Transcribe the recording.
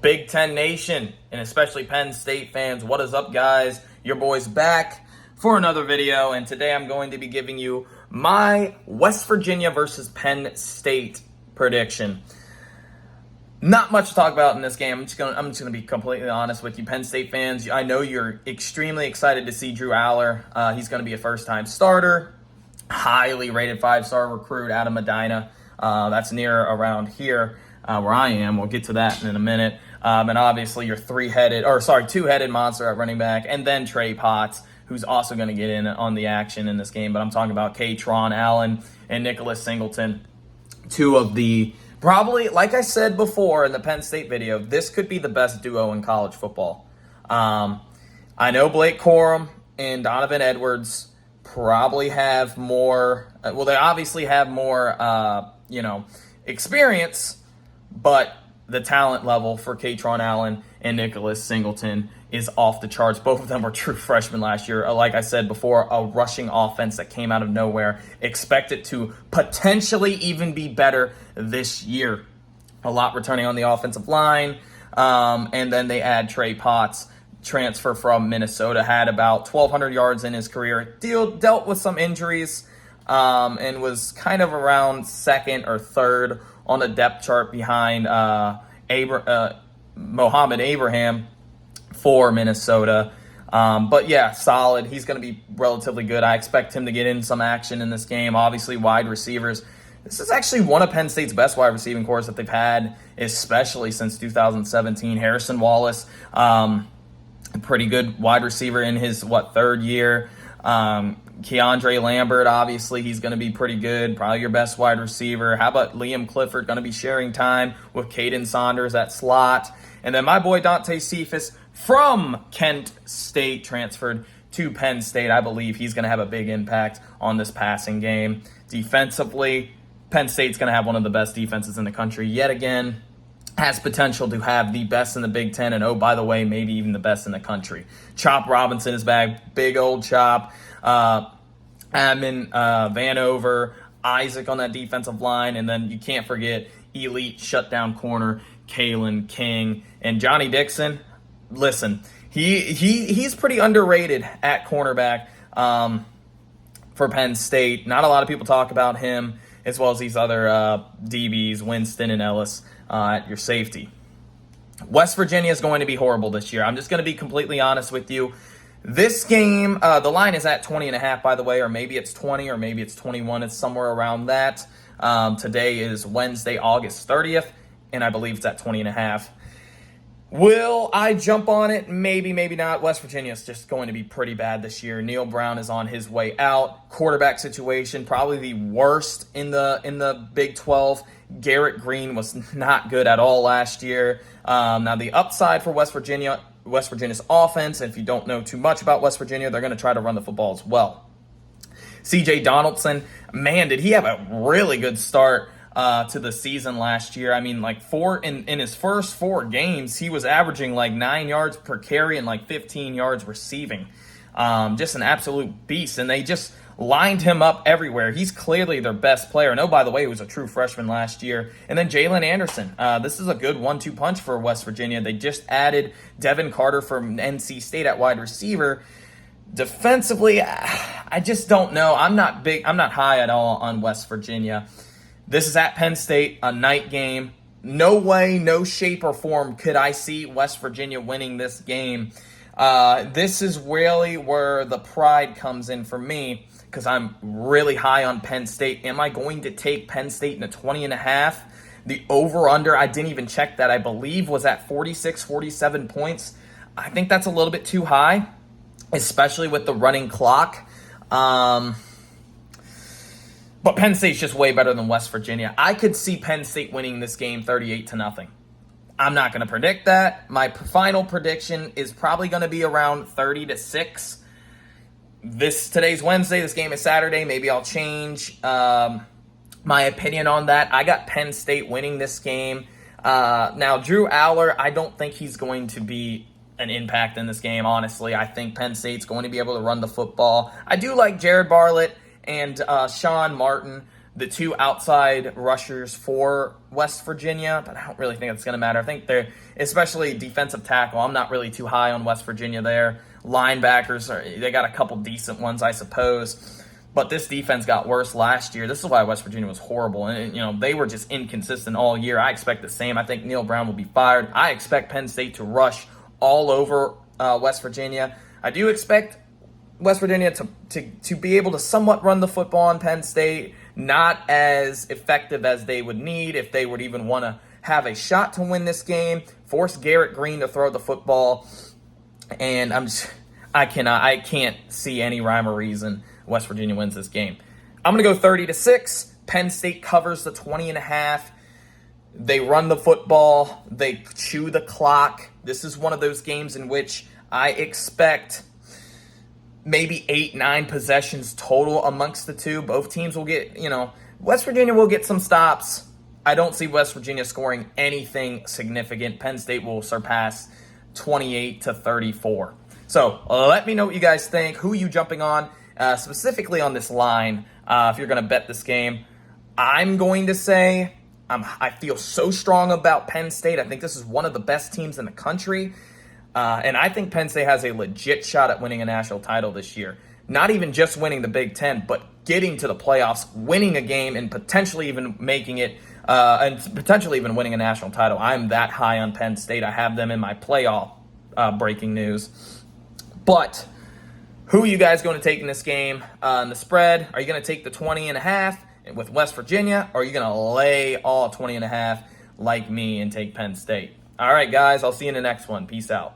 Big Ten Nation, and especially Penn State fans, what is up, guys? Your boy's back for another video, and today I'm going to be giving you my West Virginia versus Penn State prediction. Not much to talk about in this game. I'm just gonna be completely honest with you, Penn State fans. I know you're extremely excited to see Drew Aller. He's going to be a first-time starter, highly rated 5-star recruit out of Medina. That's near around here where I am. We'll get to that in a minute. And obviously your two-headed monster at running back, and then Trey Potts, who's also going to get in on the action in this game. But I'm talking about Kaytron Allen and Nicholas Singleton, two of the probably, like I said before in the Penn State video, this could be the best duo in college football. I know Blake Corum and Donovan Edwards probably have more. Well, they obviously have more, experience, but the talent level for Kaytron Allen and Nicholas Singleton is off the charts. Both of them were true freshmen last year. Like I said before, a rushing offense that came out of nowhere. Expect it to potentially even be better this year. A lot returning on the offensive line. And then they add Trey Potts, transfer from Minnesota, had about 1,200 yards in his career. Dealt with some injuries and was kind of around second or third on the depth chart behind Mohamed Abraham for Minnesota. But yeah, solid. He's going to be relatively good. I expect him to get in some action in this game. Obviously, wide receivers. This is actually one of Penn State's best wide receiving corps that they've had, especially since 2017. Harrison Wallace, pretty good wide receiver in his, third year. Keandre Lambert, obviously, he's going to be pretty good. Probably your best wide receiver. How about Liam Clifford going to be sharing time with Caden Saunders at slot? And then my boy Dante Cephas from Kent State transferred to Penn State. I believe he's going to have a big impact on this passing game. Defensively, Penn State's going to have one of the best defenses in the country yet again. Has potential to have the best in the Big Ten, and oh, by the way, maybe even the best in the country. Chop Robinson is back, big old Chop. Admin, Vanover, Isaac on that defensive line, and then you can't forget elite shutdown corner Kalen King and Johnny Dixon. Listen, he's pretty underrated at cornerback for Penn State. Not a lot of people talk about him, as well as these other DBs, Winston and Ellis, at your safety. West Virginia is going to be horrible this year. I'm just going to be completely honest with you. This game, the line is at 20.5, by the way, or maybe it's 20, or maybe it's 21. It's somewhere around that. Today is Wednesday, August 30th, and I believe it's at 20.5. Will I jump on it? Maybe, maybe not. West Virginia is just going to be pretty bad this year. Neil Brown is on his way out. Quarterback situation, probably the worst in the Big 12. Garrett Green was not good at all last year. Now, the upside for West Virginia's offense, and if you don't know too much about West Virginia, they're going to try to run the football as well. C.J. Donaldson, man, did he have a really good start to the season last year. I mean, in his first 4 games, he was averaging 9 yards per carry and 15 yards receiving. Just an absolute beast, and they just lined him up everywhere. He's clearly their best player. And oh, by the way, he was a true freshman last year. And then Jalen Anderson. This is a good 1-2 punch for West Virginia. They just added Devin Carter from NC State at wide receiver. Defensively, I just don't know. I'm not high at all on West Virginia. This is at Penn State, a night game. No way, no shape or form could I see West Virginia winning this game. This is really where the pride comes in for me, because I'm really high on Penn State. Am I going to take Penn State in a 20.5? The over-under, I didn't even check that, I believe was at 46, 47 points. I think that's a little bit too high, especially with the running clock. But Penn State's just way better than West Virginia. I could see Penn State winning this game 38-0. I'm not going to predict that. My final prediction is probably going to be around 30-6. Today's Wednesday. This game is Saturday. Maybe I'll change my opinion on that. I got Penn State winning this game. Now, Drew Aller, I don't think he's going to be an impact in this game, honestly. I think Penn State's going to be able to run the football. I do like Jared Bartlett and Sean Martin. the two outside rushers for West Virginia, but I don't really think it's going to matter. I think they're, especially defensive tackle, I'm not really too high on West Virginia there. Linebackers, they got a couple decent ones, I suppose. But this defense got worse last year. This is why West Virginia was horrible. And, they were just inconsistent all year. I expect the same. I think Neil Brown will be fired. I expect Penn State to rush all over West Virginia. I do expect West Virginia to be able to somewhat run the football on Penn State, not as effective as they would need if they would even want to have a shot to win this game. Force Garrett Green to throw the football, and I can't see any rhyme or reason West Virginia wins this game. I'm going to go 30-6. Penn State covers the 20.5. They run the football. They chew the clock. This is one of those games in which I expect maybe 8-9 possessions total amongst the two. Both teams will get, West Virginia will get some stops. I don't see West Virginia scoring anything significant. Penn State will surpass 28-34. So let me know what you guys think. Who are you jumping on, specifically on this line, if you're going to bet this game? I'm going to say I feel so strong about Penn State. I think this is one of the best teams in the country. And I think Penn State has a legit shot at winning a national title this year. Not even just winning the Big Ten, but getting to the playoffs, winning a game, and potentially even making it, and potentially even winning a national title. I'm that high on Penn State. I have them in my playoff breaking news. But who are you guys going to take in this game? In the spread, are you going to take the 20.5 with West Virginia, or are you going to lay all 20.5 like me and take Penn State? All right, guys, I'll see you in the next one. Peace out.